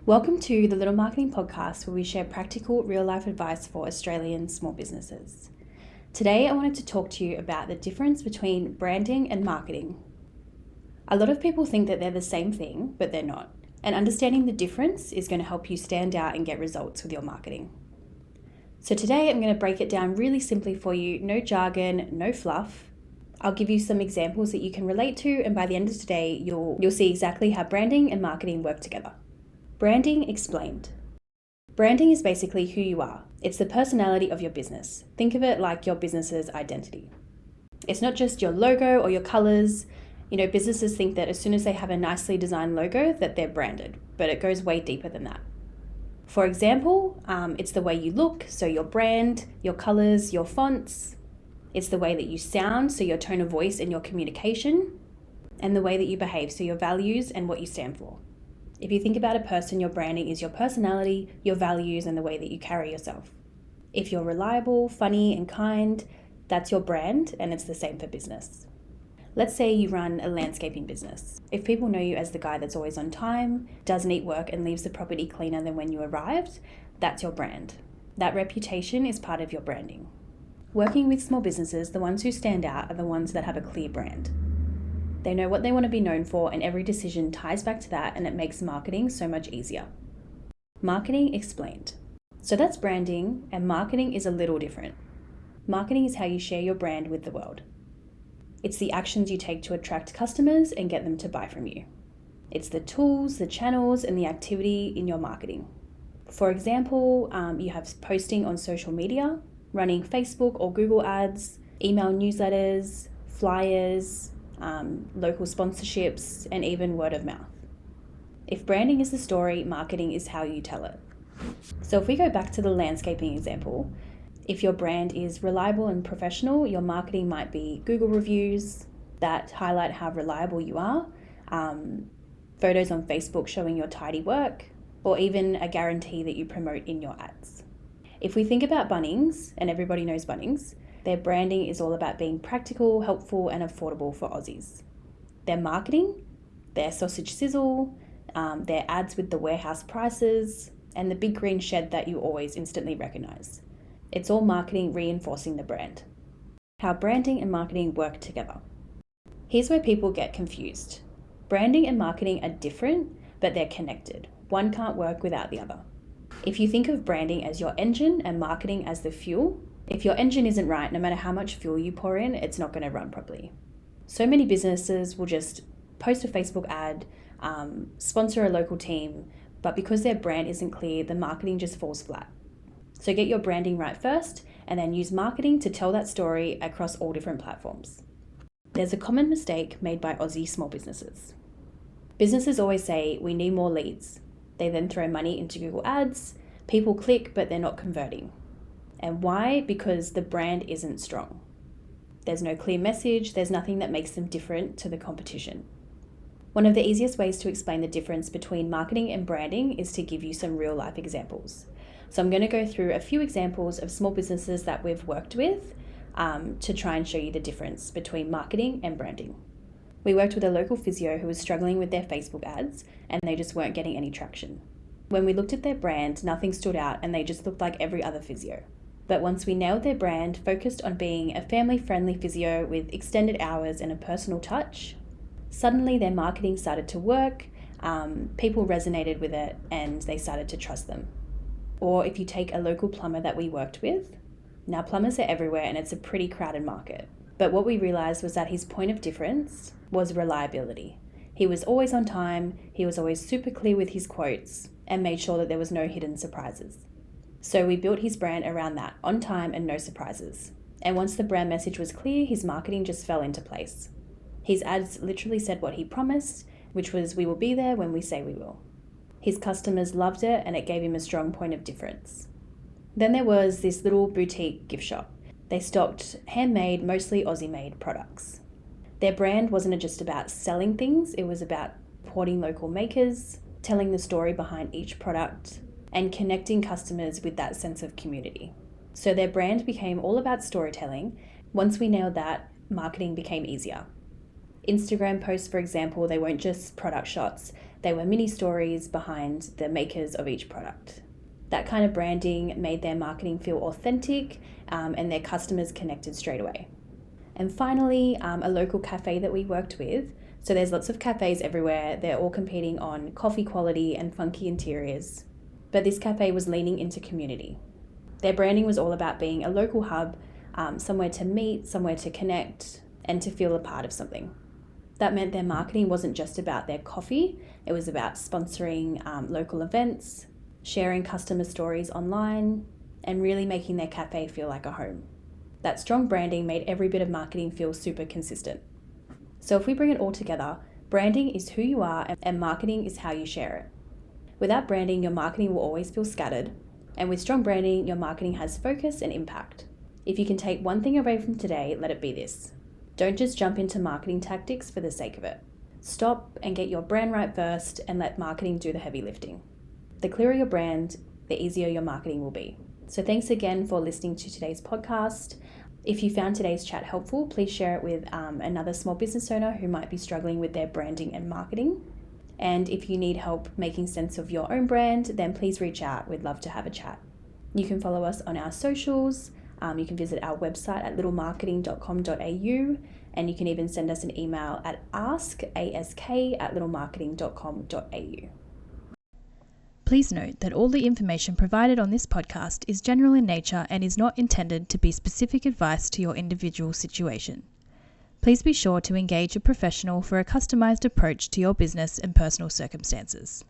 Welcome to the Little Marketing Podcast, where we share practical, real-life advice for Australian small businesses. Today, I wanted to talk to you about the difference between branding and marketing. A lot of people think that they're the same thing, but they're not. And understanding the difference is going to help you stand out and get results with your marketing. So today, I'm going to break it down really simply for you. No jargon, no fluff. I'll give you some examples that you can relate to, and by the end of today, you'll see exactly how branding and marketing work together. Branding explained. Branding is basically who you are. It's the personality of your business. Think of it like your business's identity. It's not just your logo or your colors. Businesses think that as soon as they have a nicely designed logo that they're branded, but it goes way deeper than that. For example, it's the way you look, so your brand, your colors, your fonts. It's the way that you sound, so your tone of voice and your communication, and the way that you behave, so your values and what you stand for. If you think about a person, your branding is your personality, your values, and the way that you carry yourself. If you're reliable, funny, and kind, that's your brand, and it's the same for business. Let's say you run a landscaping business. If people know you as the guy that's always on time, doesn't eat work, and leaves the property cleaner than when you arrived, that's your brand. That reputation is part of your branding. Working with small businesses, the ones who stand out are the ones that have a clear brand. They know what they want to be known for, and every decision ties back to that, and it makes marketing so much easier. Marketing explained. So that's branding, and marketing is a little different. Marketing is how you share your brand with the world. It's the actions you take to attract customers and get them to buy from you. It's the tools, the channels, and the activity in your marketing. For example, you have posting on social media, running Facebook or Google ads, email newsletters, flyers, local sponsorships, and even word of mouth. If branding is the story, marketing is how you tell it. So if we go back to the landscaping example, if your brand is reliable and professional, your marketing might be Google reviews that highlight how reliable you are, photos on Facebook showing your tidy work, or even a guarantee that you promote in your ads. If we think about Bunnings, and everybody knows Bunnings, their branding is all about being practical, helpful, and affordable for Aussies. Their marketing, their sausage sizzle, their ads with the warehouse prices, and the big green shed that you always instantly recognize. It's all marketing reinforcing the brand. How branding and marketing work together. Here's where people get confused. Branding and marketing are different, but they're connected. One can't work without the other. If you think of branding as your engine and marketing as the fuel, if your engine isn't right, no matter how much fuel you pour in, it's not going to run properly. So many businesses will just post a Facebook ad, sponsor a local team, but because their brand isn't clear, the marketing just falls flat. So get your branding right first, and then use marketing to tell that story across all different platforms. There's a common mistake made by Aussie small businesses. Businesses always say, we need more leads. They then throw money into Google ads, people click, but they're not converting. And why? Because the brand isn't strong. There's no clear message, there's nothing that makes them different to the competition. One of the easiest ways to explain the difference between marketing and branding is to give you some real life examples. So I'm going to go through a few examples of small businesses that we've worked with to try and show you the difference between marketing and branding. We worked with a local physio who was struggling with their Facebook ads, and they just weren't getting any traction. When we looked at their brand, nothing stood out, and they just looked like every other physio. But once we nailed their brand, focused on being a family-friendly physio with extended hours and a personal touch, suddenly their marketing started to work, people resonated with it, and they started to trust them. Or if you take a local plumber that we worked with, now plumbers are everywhere and it's a pretty crowded market. But what we realized was that his point of difference was reliability. He was always on time, he was always super clear with his quotes, and made sure that there was no hidden surprises. So we built his brand around that, on time and no surprises. And once the brand message was clear, his marketing just fell into place. His ads literally said what he promised, which was, we will be there when we say we will. His customers loved it, and it gave him a strong point of difference. Then there was this little boutique gift shop. They stocked handmade, mostly Aussie-made products. Their brand wasn't just about selling things, it was about supporting local makers, telling the story behind each product, and connecting customers with that sense of community. So their brand became all about storytelling. Once we nailed that, marketing became easier. Instagram posts, for example, they weren't just product shots, They were mini stories behind the makers of each product. That kind of branding made their marketing feel authentic, and their customers connected straight away. And finally, a local cafe that we worked with. So there's lots of cafes everywhere. They're all competing on coffee quality and funky interiors. But this cafe was leaning into community. Their branding was all about being a local hub, somewhere to meet, somewhere to connect, and to feel a part of something. That meant their marketing wasn't just about their coffee. It was about sponsoring local events, sharing customer stories online, and really making their cafe feel like a home. That strong branding made every bit of marketing feel super consistent. So if we bring it all together, branding is who you are and marketing is how you share it. Without branding, your marketing will always feel scattered. And with strong branding, your marketing has focus and impact. If you can take one thing away from today, let it be this. Don't just jump into marketing tactics for the sake of it. Stop and get your brand right first and let marketing do the heavy lifting. The clearer your brand, the easier your marketing will be. So thanks again for listening to today's podcast. If you found today's chat helpful, please share it with another small business owner who might be struggling with their branding and marketing. And if you need help making sense of your own brand, then please reach out. We'd love to have a chat. You can follow us on our socials. You can visit our website at littlemarketing.com.au, and you can even send us an email at ask@littlemarketing.com.au. Please note that all the information provided on this podcast is general in nature and is not intended to be specific advice to your individual situation. Please be sure to engage a professional for a customized approach to your business and personal circumstances.